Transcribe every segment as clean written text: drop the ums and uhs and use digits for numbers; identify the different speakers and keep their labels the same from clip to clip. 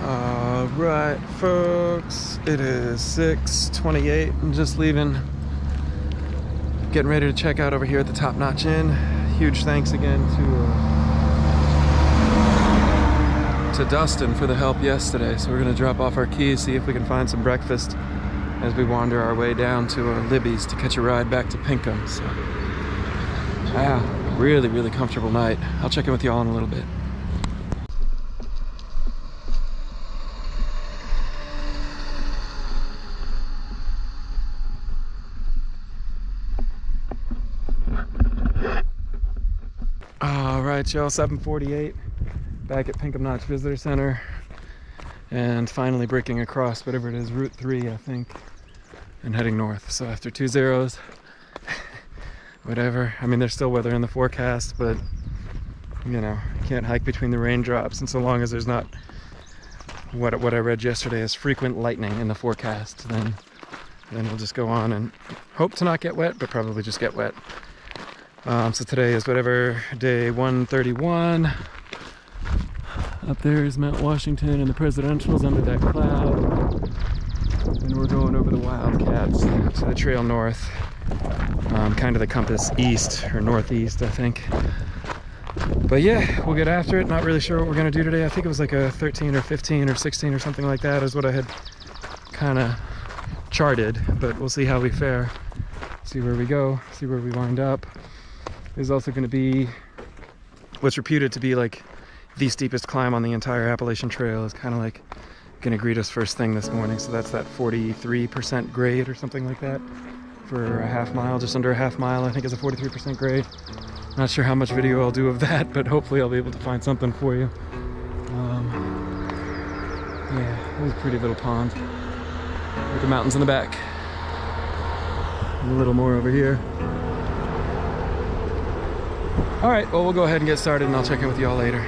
Speaker 1: All right, folks, it is 6:28. I'm just leaving, getting ready to check out over here at the Top Notch Inn. Huge thanks again to Dustin for the help yesterday. So we're gonna drop off our keys, see if we can find some breakfast as we wander our way down to Libby's to catch a ride back to Pinkham. So, yeah, really, really comfortable night. I'll check in with y'all in a little bit. All right, y'all, 7:48, back at Pinkham Notch Visitor Center, and finally breaking across whatever it is, Route 3, I think, and heading north. So after 2 zeros, whatever. I mean, there's still weather in the forecast, but, you know, you can't hike between the raindrops, and so long as there's not what I read yesterday as frequent lightning in the forecast, then we'll just go on and hope to not get wet, but probably just get wet. So today is whatever, day 131. Up there is Mount Washington and the Presidential's under that cloud. And we're going over the Wildcats to the trail north. Kind of the compass east or northeast, I think. But yeah, we'll get after it. Not really sure what we're gonna do today. I think it was like a 13 or 15 or 16 or something like that is what I had kind of charted. But we'll see how we fare. See where we go, see where we wind up. There's also going to be what's reputed to be like the steepest climb on the entire Appalachian Trail. Is kind of like going to greet us first thing this morning. So that's that 43% grade or something like that for a half mile, just under a half mile. I think is a 43% grade. Not sure how much video I'll do of that, but hopefully I'll be able to find something for you. Yeah, it was a pretty little pond with the mountains in the back. And a little more over here. All right, well, we'll go ahead and get started, and I'll check in with y'all later.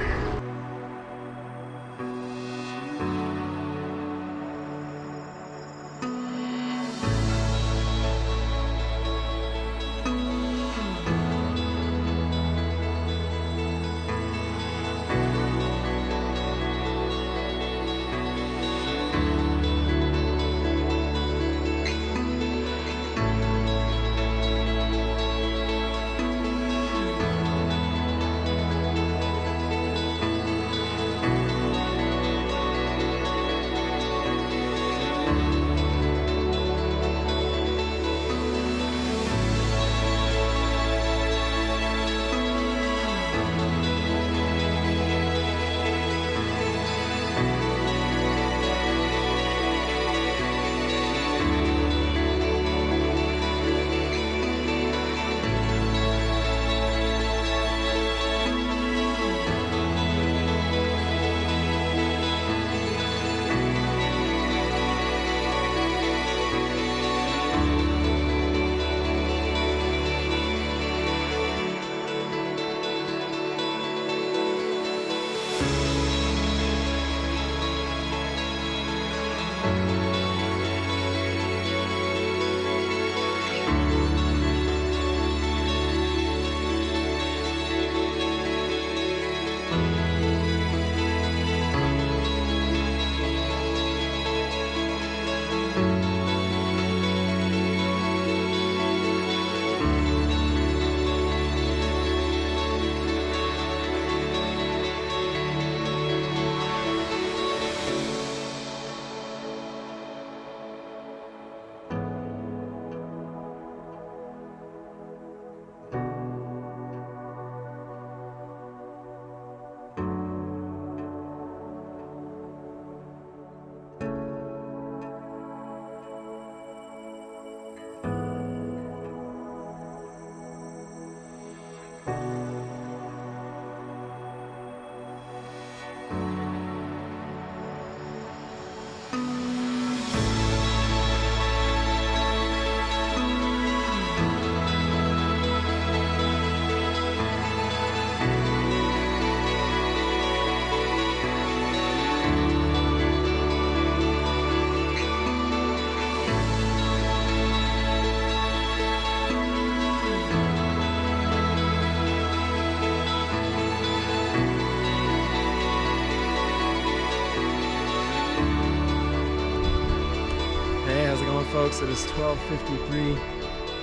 Speaker 1: folks. It is 12:53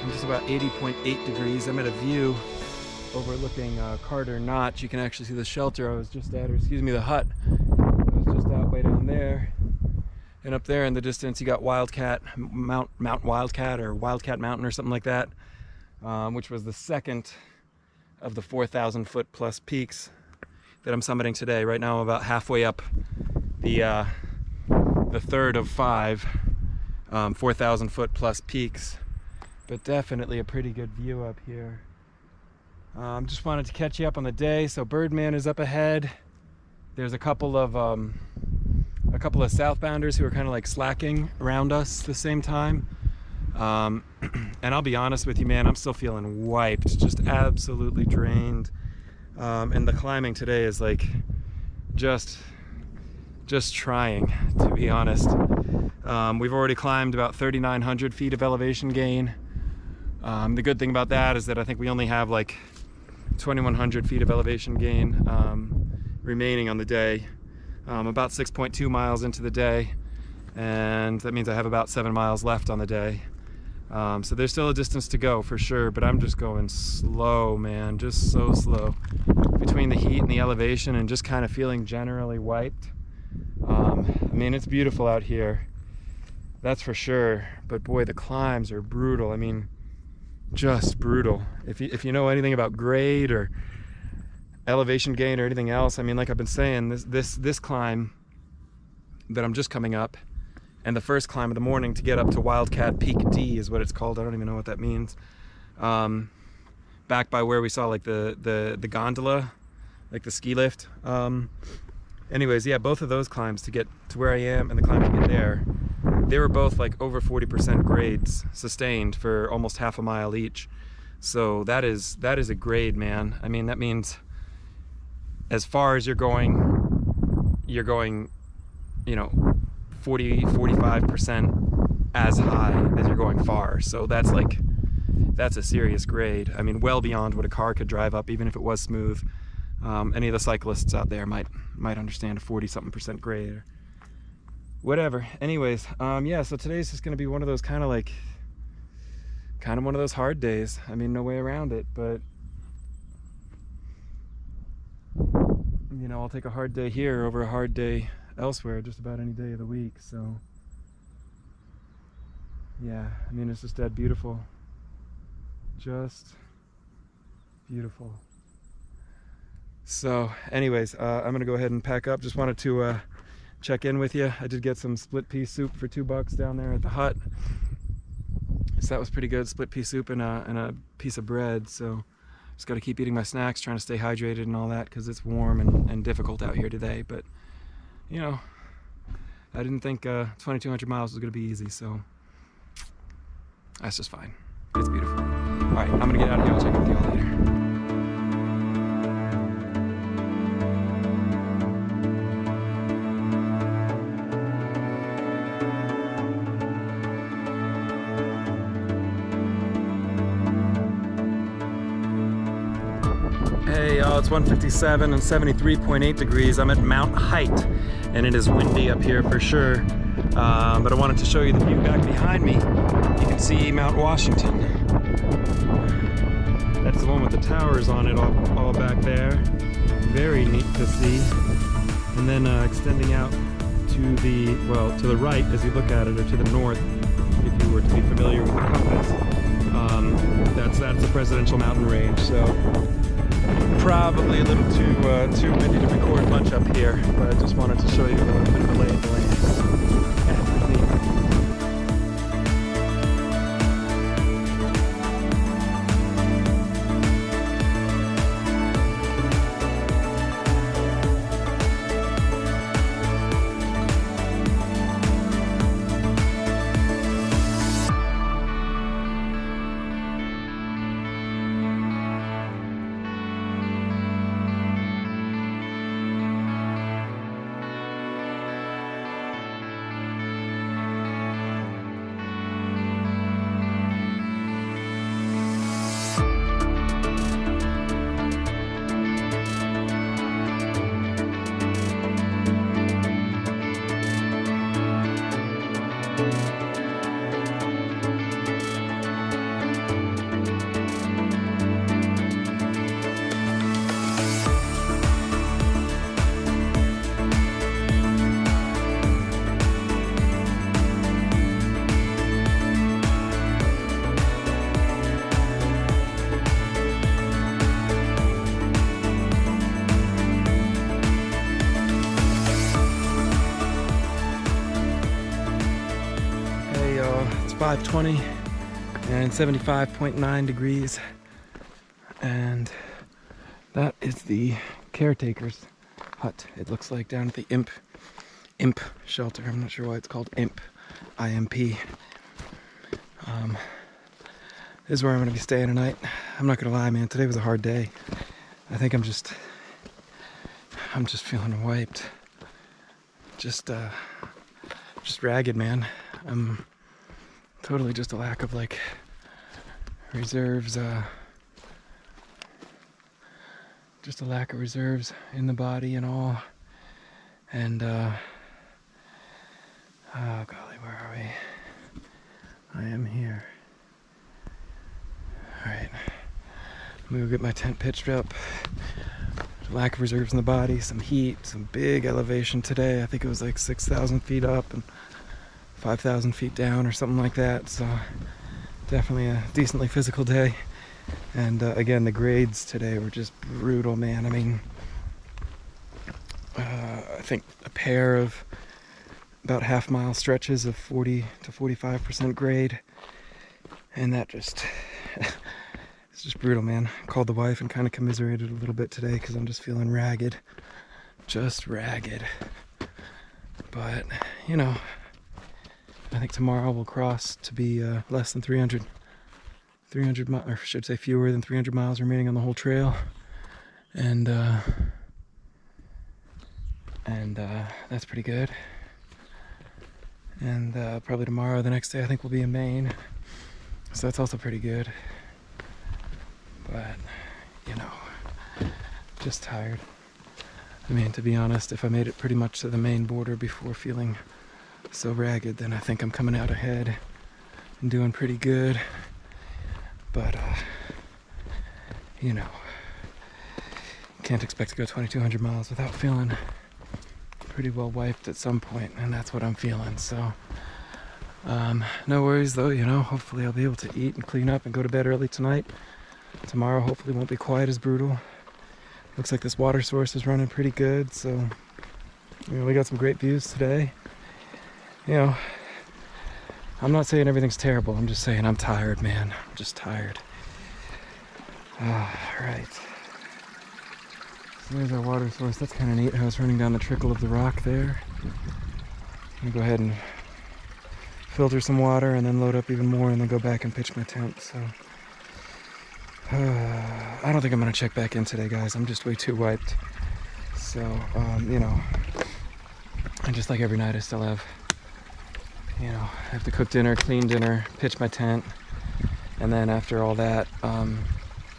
Speaker 1: and just about 80.8 degrees. I'm at a view overlooking Carter Notch. You can actually see the shelter I was just at, or excuse me, the hut. I was just out way down there. And up there in the distance, you got Mount Wildcat, or Wildcat Mountain, or something like that, which was the second of the 4,000 foot plus peaks that I'm summiting today. Right now, I'm about halfway up the third of 5 4,000 foot plus peaks, but definitely a pretty good view up here. Just wanted to catch you up on the day. So Birdman is up ahead. There's a couple of southbounders who are kind of like slacking around us at the same time. And I'll be honest with you, man, I'm still feeling wiped, just absolutely drained. And the climbing today is like just trying, to be honest. We've already climbed about 3,900 feet of elevation gain. The good thing about that is that I think we only have like 2,100 feet of elevation gain remaining on the day. About 6.2 miles into the day, and that means I have about 7 miles left on the day. So there's still a distance to go for sure, but I'm just going slow, man, just so slow. Between the heat and the elevation and just kind of feeling generally wiped. I mean, it's beautiful out here, that's for sure, but boy, the climbs are brutal. I mean, just brutal. If you know anything about grade or elevation gain or anything else, I mean, like I've been saying, this climb that I'm just coming up, and the first climb of the morning to get up to Wildcat Peak D is what it's called. I don't even know what that means. Back by where we saw like the gondola, like the ski lift. Anyways, yeah, both of those climbs to get to where I am and the climb to get there, they were both like over 40% grades sustained for almost half a mile each. So that is a grade, man. I mean, that means as far as you're going, you know, 45% as high as you're going far. So that's a serious grade. I mean, well beyond what a car could drive up, even if it was smooth. Any of the cyclists out there might understand a 40-something% grade or whatever. Anyways, yeah, so today's just gonna be one of those kind of one of those hard days. I mean, no way around it, but you know, I'll take a hard day here over a hard day elsewhere just about any day of the week. So yeah, I mean, it's just that beautiful, just beautiful. So anyways, I'm gonna go ahead and pack up. Just wanted to check in with you. I did get some split pea soup for $2 down there at the hut, so that was pretty good. Split pea soup and a piece of bread. So just got to keep eating my snacks, trying to stay hydrated and all that, because it's warm and difficult out here today. But you know, I didn't think 2,200 miles was going to be easy, so that's just fine. It's beautiful. All right, I'm going to get out of here. I'll check in with you all later. Hey y'all, it's 1:57 and 73.8 degrees. I'm at Mount Height, and it is windy up here for sure. But I wanted to show you the view back behind me. You can see Mount Washington. That's the one with the towers on it all back there. Very neat to see. And then extending out to the right as you look at it, or to the north, if you were to be familiar with the compass. That's the Presidential Mountain Range. So probably a little too windy to record much up here, but I just wanted to show you a little bit of the lay of the land. Yeah, pretty neat. 5:20 and 75.9 degrees. And that is the caretaker's hut, it looks like, down at the Imp shelter. I'm not sure why it's called Imp, I-M-P. This is where I'm going to be staying tonight. I'm not going to lie, man, today was a hard day. I think I'm just feeling wiped. Just ragged, man. I'm totally just a lack of like reserves, just a lack of reserves in the body and all. And oh golly, where are we? I am here. Alright, I'm gonna go get my tent pitched up. Lack of reserves in the body, some heat, some big elevation today. I think it was like 6,000 feet up and 5,000 feet down or something like that. So definitely a decently physical day. And again, the grades today were just brutal, man. I mean, I think a pair of about half-mile stretches of 40 to 45% grade. And that just... it's just brutal, man. I called the wife and kind of commiserated a little bit today because I'm just feeling ragged. Just ragged. But, you know, I think tomorrow we'll cross to be less than 300 miles, or I should say fewer than 300 miles remaining on the whole trail. And that's pretty good. And probably tomorrow, the next day, I think we'll be in Maine. So that's also pretty good. But, you know, just tired. I mean, to be honest, if I made it pretty much to the Maine border before feeling so ragged, then I think I'm coming out ahead and doing pretty good. But, you know, can't expect to go 2,200 miles without feeling pretty well wiped at some point, and that's what I'm feeling. So, no worries though, you know, hopefully I'll be able to eat and clean up and go to bed early tonight. Tomorrow hopefully won't be quite as brutal. Looks like this water source is running pretty good, so you know, we got some great views today. You know, I'm not saying everything's terrible, I'm just saying I'm tired, man. I'm just tired. Right. So there's our water source. That's kind of neat how it's running down the trickle of the rock there. I'm gonna go ahead and filter some water and then load up even more and then go back and pitch my tent. So I don't think I'm gonna check back in today, guys. I'm just way too wiped. So you know, and just like every night I still have, you know, I have to cook dinner, clean dinner, pitch my tent, and then after all that,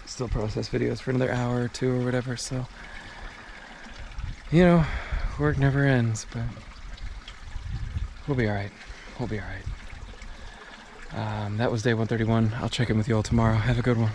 Speaker 1: still process videos for another hour or two or whatever. So, you know, work never ends, but we'll be alright. We'll be alright. That was day 131. I'll check in with you all tomorrow. Have a good one.